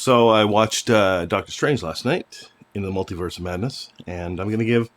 So I watched Doctor Strange last night in the Multiverse of Madness, and I'm going to give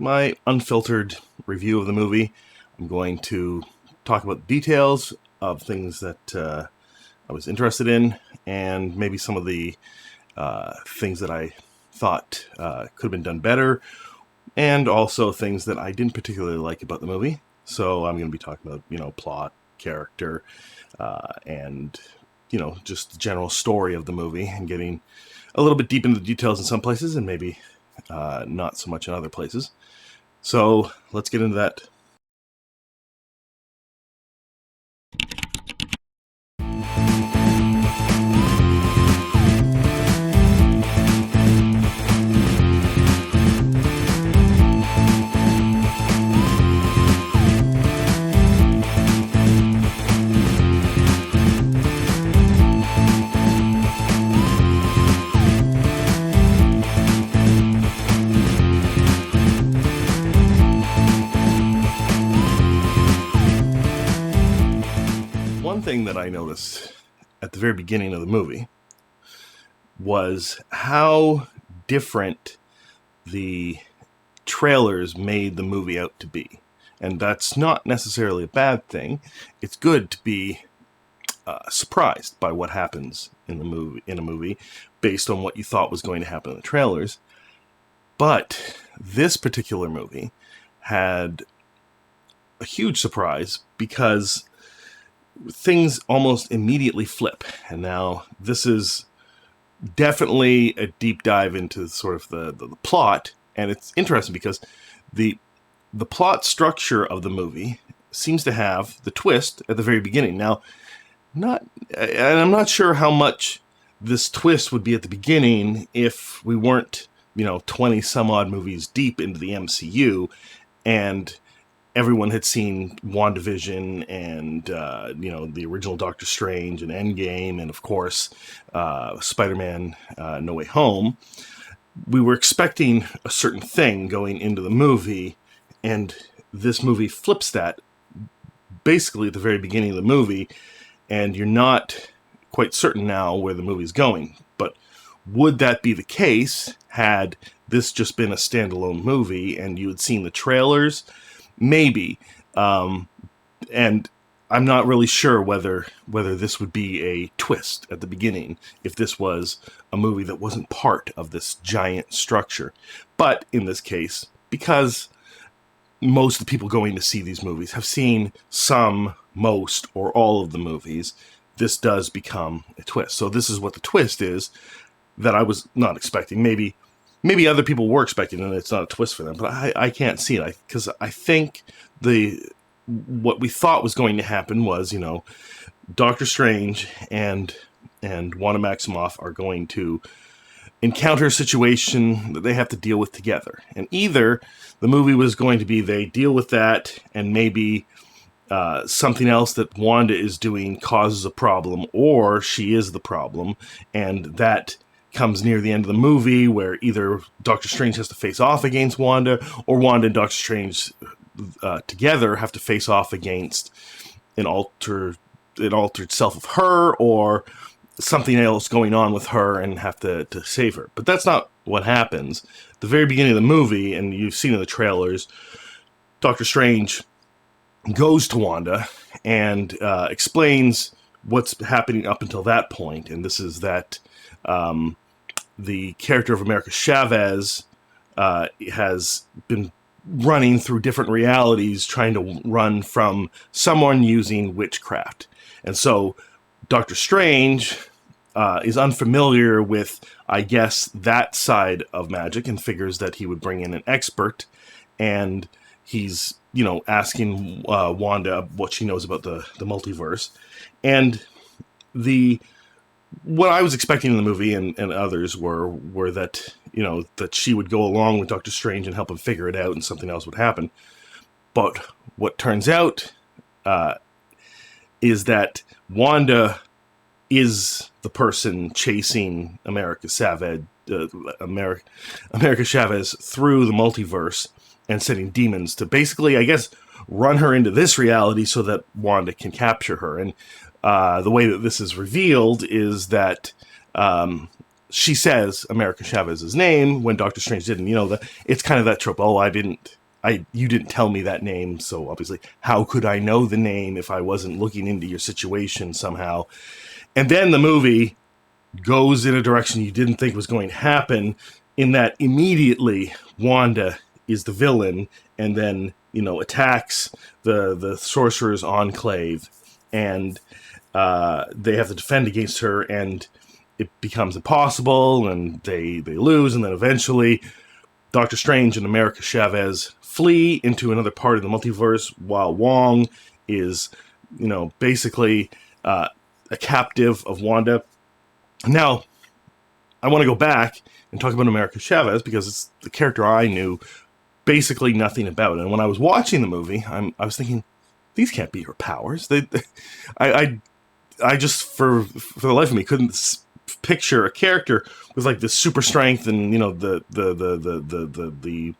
my unfiltered review of the movie. I'm going to talk about the details of things that I was interested in, and maybe some of the things that I thought could have been done better, and also things that I didn't particularly like about the movie. So I'm going to be talking about, plot, character, and just the general story of the movie, and getting a little bit deep into the details in some places and maybe not so much in other places. So let's get into that. One thing that I noticed at the very beginning of the movie was how different the trailers made the movie out to be. And that's not necessarily a bad thing. It's good to be surprised by what happens in a movie based on what you thought was going to happen in the trailers. But this particular movie had a huge surprise because things almost immediately flip. And now this is definitely a deep dive into sort of the plot. And it's interesting because the plot structure of the movie seems to have the twist at the very beginning. Now, I'm not sure how much this twist would be at the beginning if we weren't, 20 some odd movies deep into the MCU and everyone had seen WandaVision and, the original Doctor Strange and Endgame and, of course, Spider-Man No Way Home. We were expecting a certain thing going into the movie, and this movie flips that basically at the very beginning of the movie, and you're not quite certain now where the movie's going. But would that be the case had this just been a standalone movie and you had seen the trailers? Maybe. And I'm not really sure whether this would be a twist at the beginning if this was a movie that wasn't part of this giant structure. But in this case, because most of the people going to see these movies have seen some, most, or all of the movies, this does become a twist. So this is what the twist is that I was not expecting. Maybe other people were expecting it and it's not a twist for them, but I can't see it because I think what we thought was going to happen was, Doctor Strange and Wanda Maximoff are going to encounter a situation that they have to deal with together. And either the movie was going to be they deal with that and maybe something else that Wanda is doing causes a problem, or she is the problem, and that comes near the end of the movie where either Doctor Strange has to face off against Wanda, or Wanda and Doctor Strange together have to face off against an altered self of her, or something else going on with her and have to save her. But that's not what happens. At the very beginning of the movie, and you've seen in the trailers, Doctor Strange goes to Wanda and explains what's happening up until that point. And this is that the character of America Chavez has been running through different realities, trying to run from someone using witchcraft. And so Doctor Strange is unfamiliar with, I guess, that side of magic and figures that he would bring in an expert. And he's, asking Wanda what she knows about the multiverse. And what I was expecting in the movie and others were that, that she would go along with Doctor Strange and help him figure it out and something else would happen. But what turns out is that Wanda is the person chasing America Chavez through the multiverse and sending demons to basically, I guess, run her into this reality so that Wanda can capture her. And the way that this is revealed is that she says America Chavez's name when Doctor Strange didn't. It's kind of that trope. Oh, you didn't tell me that name, so obviously, how could I know the name if I wasn't looking into your situation somehow? And then the movie goes in a direction you didn't think was going to happen, in that immediately Wanda is the villain, and then, attacks the Sorcerer's Enclave, and they have to defend against her, and it becomes impossible, and they lose, and then eventually Doctor Strange and America Chavez flee into another part of the multiverse, while Wong is, basically a captive of Wanda. Now, I want to go back and talk about America Chavez, because it's the character I knew basically nothing about. And when I was watching the movie, I was thinking, these can't be her powers. I just, for the life of me, couldn't picture a character with like this super strength and the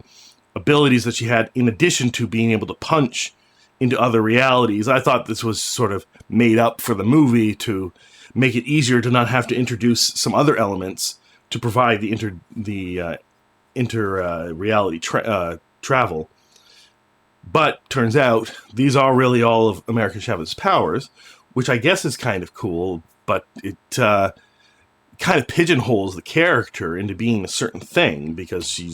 abilities that she had, in addition to being able to punch into other realities. I thought this was sort of made up for the movie to make it easier to not have to introduce some other elements to provide the inter reality travel. But turns out these are really all of America Chavez's powers, which I guess is kind of cool, but it kind of pigeonholes the character into being a certain thing, because she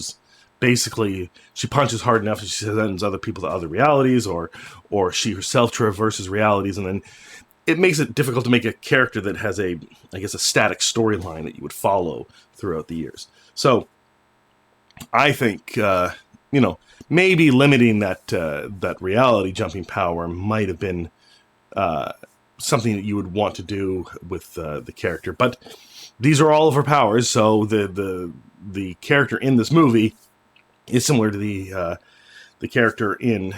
punches hard enough and she sends other people to other realities, or she herself traverses realities, and then it makes it difficult to make a character that has a static storyline that you would follow throughout the years. So I think, maybe limiting that reality jumping power might have been something that you would want to do with the character. But these are all of her powers, so the character in this movie is similar to the character in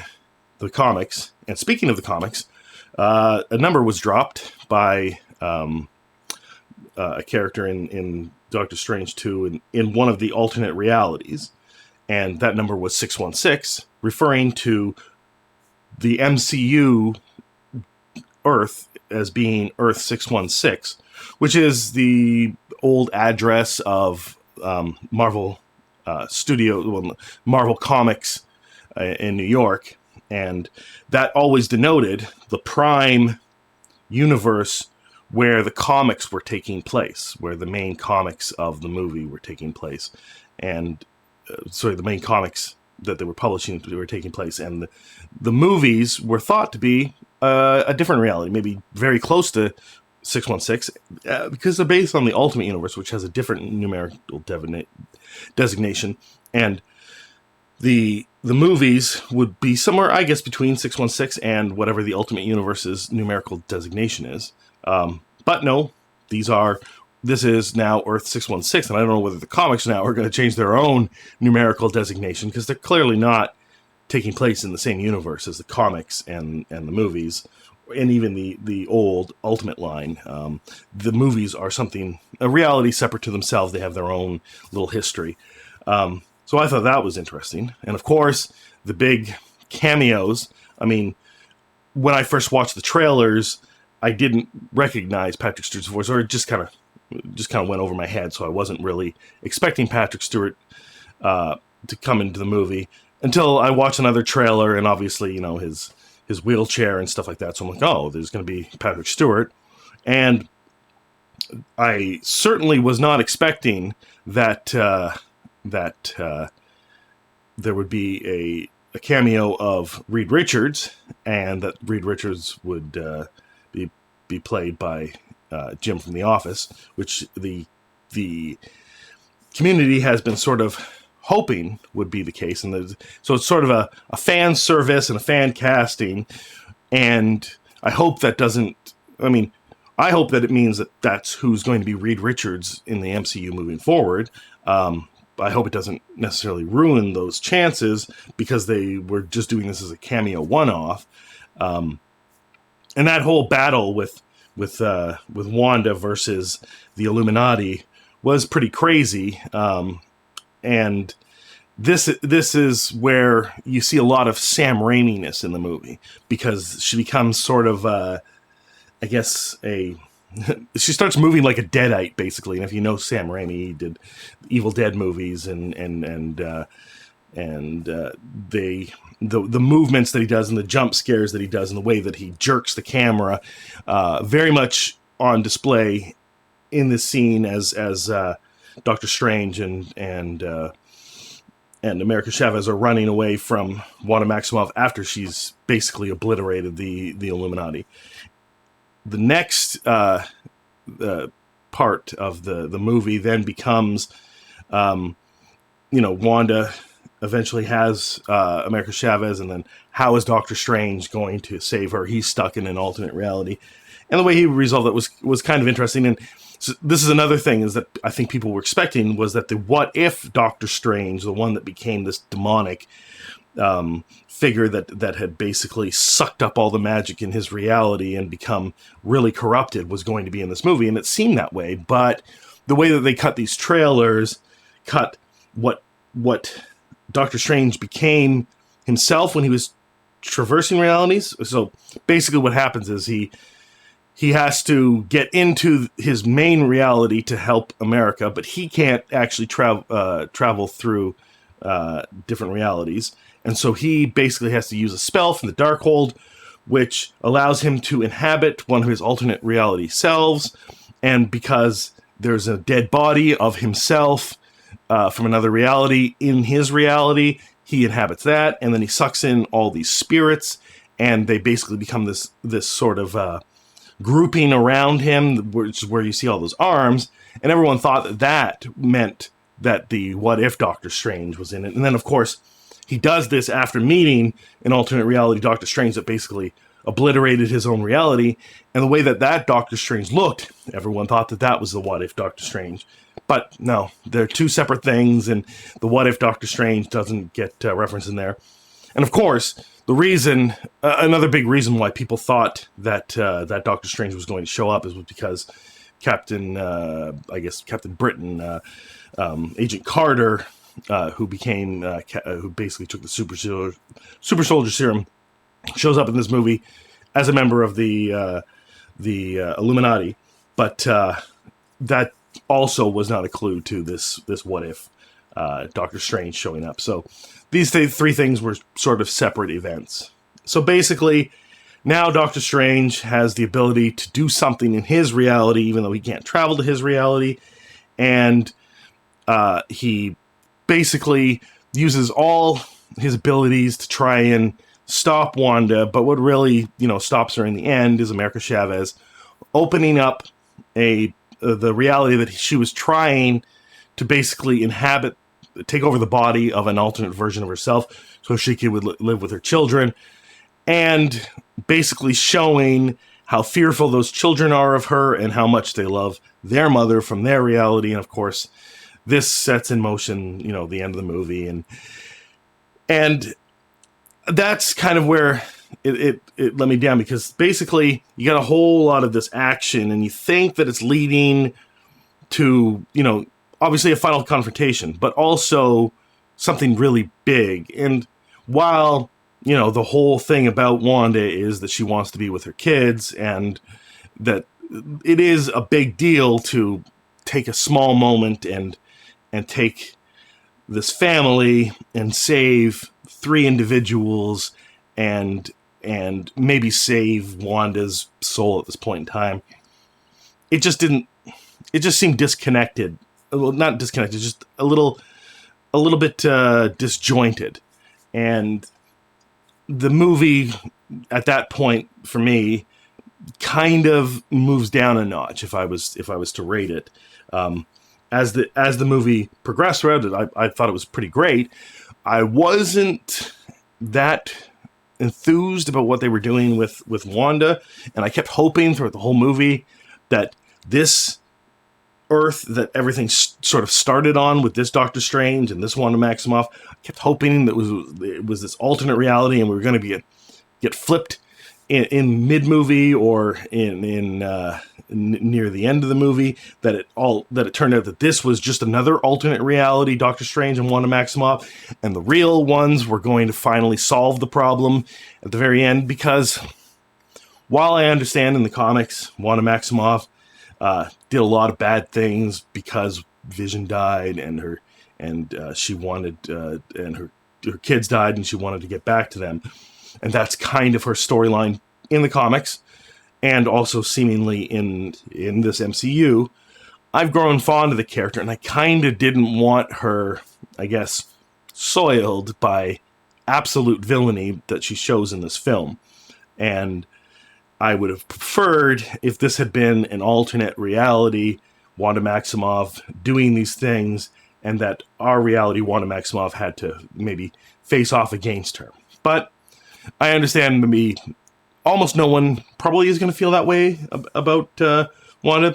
the comics. And speaking of the comics, a number was dropped by a character in Doctor Strange 2 in one of the alternate realities, and that number was 616, referring to the MCU Earth as being Earth 616, which is the old address of Marvel Marvel Comics in New York, and that always denoted the prime universe where the comics were taking place, where the main comics of the movie were taking place, and the main comics that they were publishing were taking place, and the movies were thought to be a different reality, maybe very close to 616, because they're based on the Ultimate Universe, which has a different numerical designation, and the movies would be somewhere, I guess, between 616 and whatever the Ultimate Universe's numerical designation is. But no, this is now Earth 616, and I don't know whether the comics now are going to change their own numerical designation, because they're clearly not taking place in the same universe as the comics and the movies, and even the old Ultimate line. The movies are a reality separate to themselves. They have their own little history. So I thought that was interesting. And of course, the big cameos. I mean, when I first watched the trailers, I didn't recognize Patrick Stewart's voice, or it just kind of went over my head, so I wasn't really expecting Patrick Stewart to come into the movie until I watched another trailer, and obviously, his wheelchair and stuff like that. So I'm like, oh, there's going to be Patrick Stewart. And I certainly was not expecting that there would be a cameo of Reed Richards, and that Reed Richards would be played by Jim from The Office, which the community has been sort of hoping would be the case. And so it's sort of a fan service and a fan casting, and I hope that I hope that it means that that's who's going to be Reed Richards in the MCU moving forward. I hope it doesn't necessarily ruin those chances, because they were just doing this as a cameo one-off. And that whole battle with Wanda versus the Illuminati was pretty crazy. And this is where you see a lot of Sam Raimi-ness in the movie, because she becomes sort of, I guess, a she starts moving like a deadite, basically. And if you know Sam Raimi, he did Evil Dead movies, and the movements that he does and the jump scares that he does and the way that he jerks the camera, very much on display in this scene as Doctor Strange and America Chavez are running away from Wanda Maximoff after she's basically obliterated the Illuminati. The next part of the movie then becomes, Wanda eventually has America Chavez, and then how is Doctor Strange going to save her? He's stuck in an alternate reality. And the way he resolved it was kind of interesting. And so this is another thing is that I think people were expecting was that the what if Doctor Strange, the one that became this demonic figure that had basically sucked up all the magic in his reality and become really corrupted, was going to be in this movie. And it seemed that way. But the way that they cut these trailers, cut what Doctor Strange became himself when he was traversing realities. So basically what happens is he has to get into his main reality to help America, but he can't actually travel through different realities. And so he basically has to use a spell from the Darkhold, which allows him to inhabit one of his alternate reality selves. And because there's a dead body of himself from another reality in his reality, he inhabits that, and then he sucks in all these spirits, and they basically become this sort of grouping around him, which is where you see all those arms. And everyone thought that meant that the what if Doctor Strange was in it. And then, of course, he does this after meeting an alternate reality Doctor Strange that basically obliterated his own reality. And the way that Doctor Strange looked, everyone thought that was the what if Doctor Strange. But no, they're two separate things, and the what if Doctor Strange doesn't get referenced in there. And of course, the reason, another big reason why people thought that Doctor Strange was going to show up is because Captain Britain, Agent Carter, who basically took the super soldier serum, shows up in this movie as a member of the Illuminati. But that also was not a clue to this what if Doctor Strange showing up. So these three things were sort of separate events. So basically, now Doctor Strange has the ability to do something in his reality, even though he can't travel to his reality. And he basically uses all his abilities to try and stop Wanda. But what really, stops her in the end is America Chavez opening up the reality that she was trying to basically take over the body of an alternate version of herself so she could live with her children, and basically showing how fearful those children are of her and how much they love their mother from their reality. And of course, this sets in motion, the end of the movie. And that's kind of where it let me down, because basically you got a whole lot of this action and you think that it's leading to, obviously a final confrontation, but also something really big. And while, the whole thing about Wanda is that she wants to be with her kids, and that it is a big deal to take a small moment and take this family and save three individuals and maybe save Wanda's soul at this point in time. It just seemed disconnected. Well, not disconnected, just a little bit disjointed. And the movie at that point for me kind of moves down a notch if I was to rate it. As the movie progressed throughout it, I thought it was pretty great. I wasn't that enthused about what they were doing with Wanda, and I kept hoping throughout the whole movie that this Earth that everything sort of started on with this Doctor Strange and this Wanda Maximoff, I kept hoping that it was this alternate reality, and we were going to get flipped in mid movie or in near the end of the movie, that it turned out that this was just another alternate reality, Doctor Strange and Wanda Maximoff, and the real ones were going to finally solve the problem at the very end. Because while I understand in the comics Wanda Maximoff did a lot of bad things because Vision died, and she wanted, and her kids died, and she wanted to get back to them. And that's kind of her storyline in the comics, and also seemingly in this MCU. I've grown fond of the character, and I kind of didn't want her, I guess, soiled by absolute villainy that she shows in this film. And I would have preferred if this had been an alternate reality, Wanda Maximoff doing these things, and that our reality, Wanda Maximoff, had to maybe face off against her. But I understand maybe almost no one probably is going to feel that way about Wanda.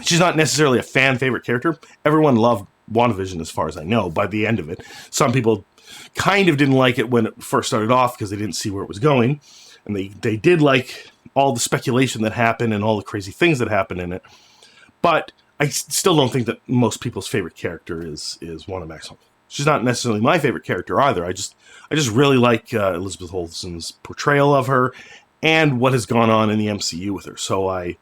She's not necessarily a fan favorite character. Everyone loved WandaVision as far as I know by the end of it. Some people kind of didn't like it when it first started off because they didn't see where it was going. And they did like all the speculation that happened and all the crazy things that happened in it. But I still don't think that most people's favorite character is Wanda Maximoff. She's not necessarily my favorite character either. I just really like Elizabeth Olsen's portrayal of her and what has gone on in the MCU with her. So I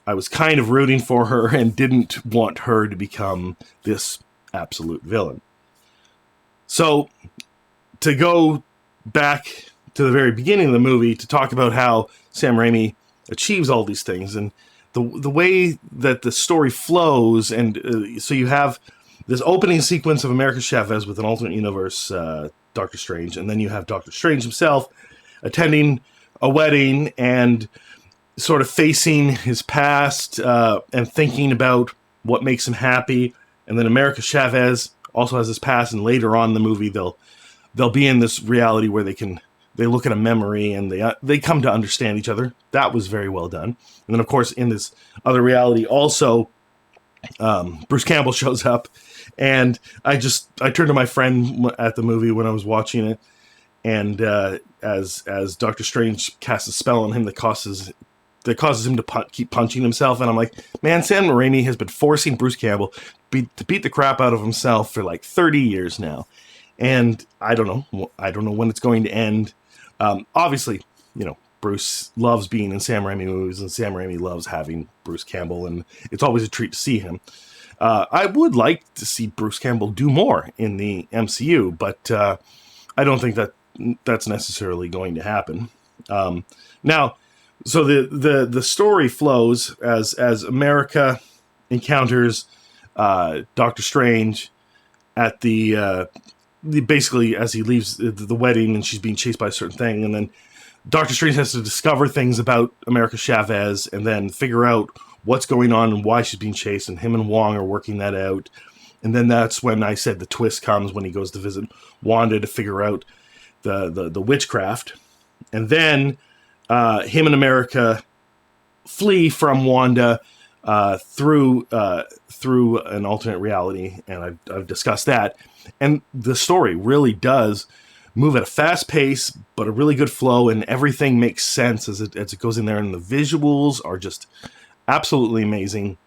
was kind of rooting for her and didn't want her to become this absolute villain. So to go back to the very beginning of the movie to talk about how Sam Raimi achieves all these things and the way that the story flows, and so you have this opening sequence of America Chavez with an alternate universe Doctor Strange, and then you have Doctor Strange himself attending a wedding and sort of facing his past and thinking about what makes him happy. And then America Chavez also has his past, and later on in the movie they'll be in this reality where they look at a memory and they come to understand each other. That was very well done. And then of course in this other reality also Bruce Campbell shows up, and I turned to my friend at the movie when I was watching it, and as Doctor Strange casts a spell on him that causes him to keep punching himself, and I'm like, man, Sam Raimi has been forcing Bruce Campbell to beat the crap out of himself for like 30 years now, and I don't know when it's going to end. Obviously, Bruce loves being in Sam Raimi movies, and Sam Raimi loves having Bruce Campbell, and it's always a treat to see him. I would like to see Bruce Campbell do more in the MCU, but I don't think that's necessarily going to happen. Now, so the story flows as America encounters Doctor Strange at basically as he leaves the wedding, and she's being chased by a certain thing, and then Doctor Strange has to discover things about America Chavez and then figure out what's going on and why she's being chased, and him and Wong are working that out. And then that's when I said the twist comes, when he goes to visit Wanda to figure out the witchcraft. And then him and America flee from Wanda through an alternate reality, and I've discussed that. And the story really does move at a fast pace, but a really good flow, and everything makes sense as it goes in there, and the visuals are just absolutely amazing.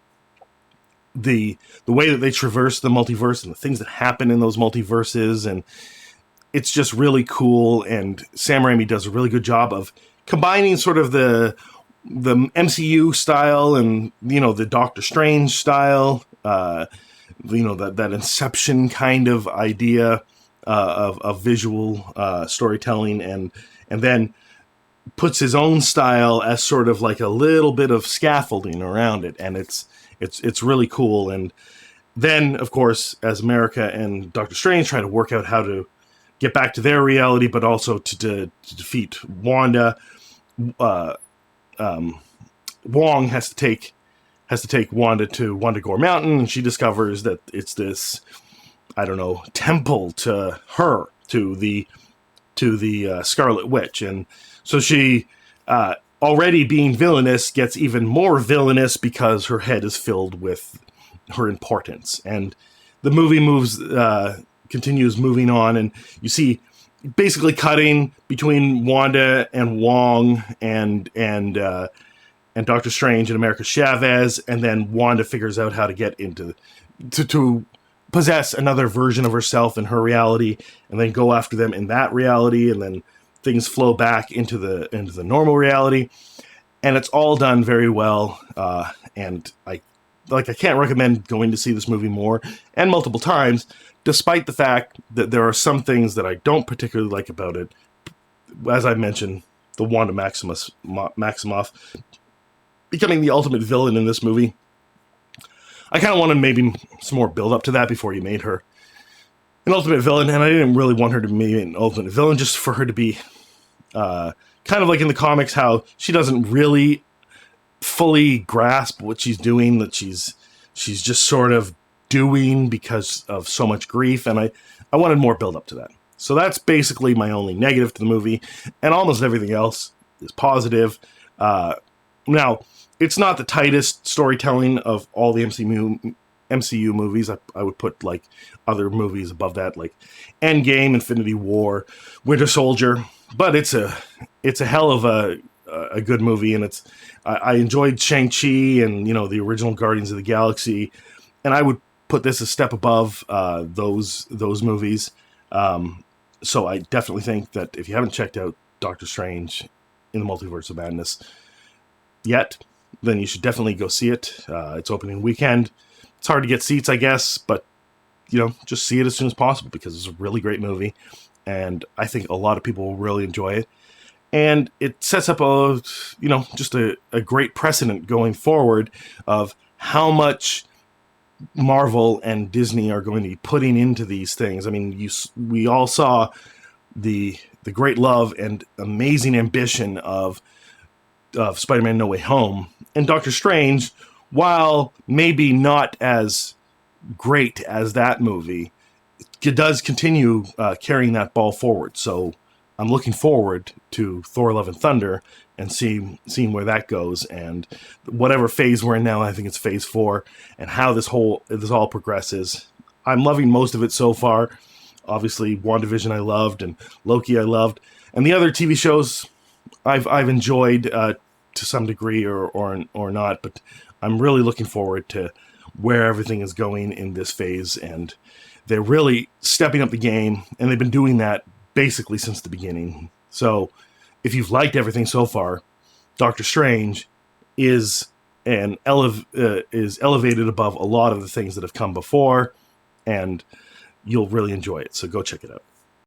The way that they traverse the multiverse and the things that happen in those multiverses, and it's just really cool. And Sam Raimi does a really good job of combining sort of the MCU style and the Doctor Strange style, that Inception kind of idea of visual storytelling, and then puts his own style as sort of like a little bit of scaffolding around it, and it's really cool. And then, of course, as America and Doctor Strange try to work out how to get back to their reality, but also to defeat Wanda, Wong has to take Wanda to Wundagore Mountain, and she discovers that it's this, temple to her, to the Scarlet Witch. And so she, already being villainous, gets even more villainous because her head is filled with her importance. And the movie continues moving on, and you see basically cutting between Wanda and Wong and Doctor Strange and America Chavez, and then Wanda figures out how to get to possess another version of herself in her reality, and then go after them in that reality, and then things flow back into the normal reality, and it's all done very well. and I can't recommend going to see this movie more and multiple times, despite the fact that there are some things that I don't particularly like about it. As I mentioned, the Wanda Maximoff becoming the ultimate villain in this movie. I kind of wanted maybe some more build up to that before you made her an ultimate villain, and I didn't really want her to be an ultimate villain, just for her to be kind of like in the comics, how she doesn't really fully grasp what she's doing, that she's just sort of doing because of so much grief, and I wanted more build up to that. So that's basically my only negative to the movie, and almost everything else is positive. Now, it's not the tightest storytelling of all the MCU movies. I would put like other movies above that, like Endgame, Infinity War, Winter Soldier, but it's a hell of a good movie, and I enjoyed Shang-Chi and the original Guardians of the Galaxy, and I would put this a step above those movies. So I definitely think that if you haven't checked out Doctor Strange in the Multiverse of Madness yet, then you should definitely go see it. It's opening weekend. It's hard to get seats, I guess, but just see it as soon as possible, because it's a really great movie, and I think a lot of people will really enjoy it. And it sets up just a great precedent going forward of how much Marvel and Disney are going to be putting into these things. I mean, we all saw the great love and amazing ambition of Spider-Man No Way Home, and Doctor Strange, while maybe not as great as that movie, it does continue carrying that ball forward. So I'm looking forward to Thor: Love and Thunder and seeing where that goes, and whatever phase we're in now. I think it's phase 4, and how this all progresses. I'm loving most of it so far. Obviously, WandaVision I loved, and Loki I loved, and the other TV shows I've enjoyed to some degree or not. But I'm really looking forward to where everything is going in this phase, and they're really stepping up the game, and they've been doing that basically since the beginning. So if you've liked everything so far, Doctor Strange is elevated above a lot of the things that have come before, and you'll really enjoy it. So go check it out.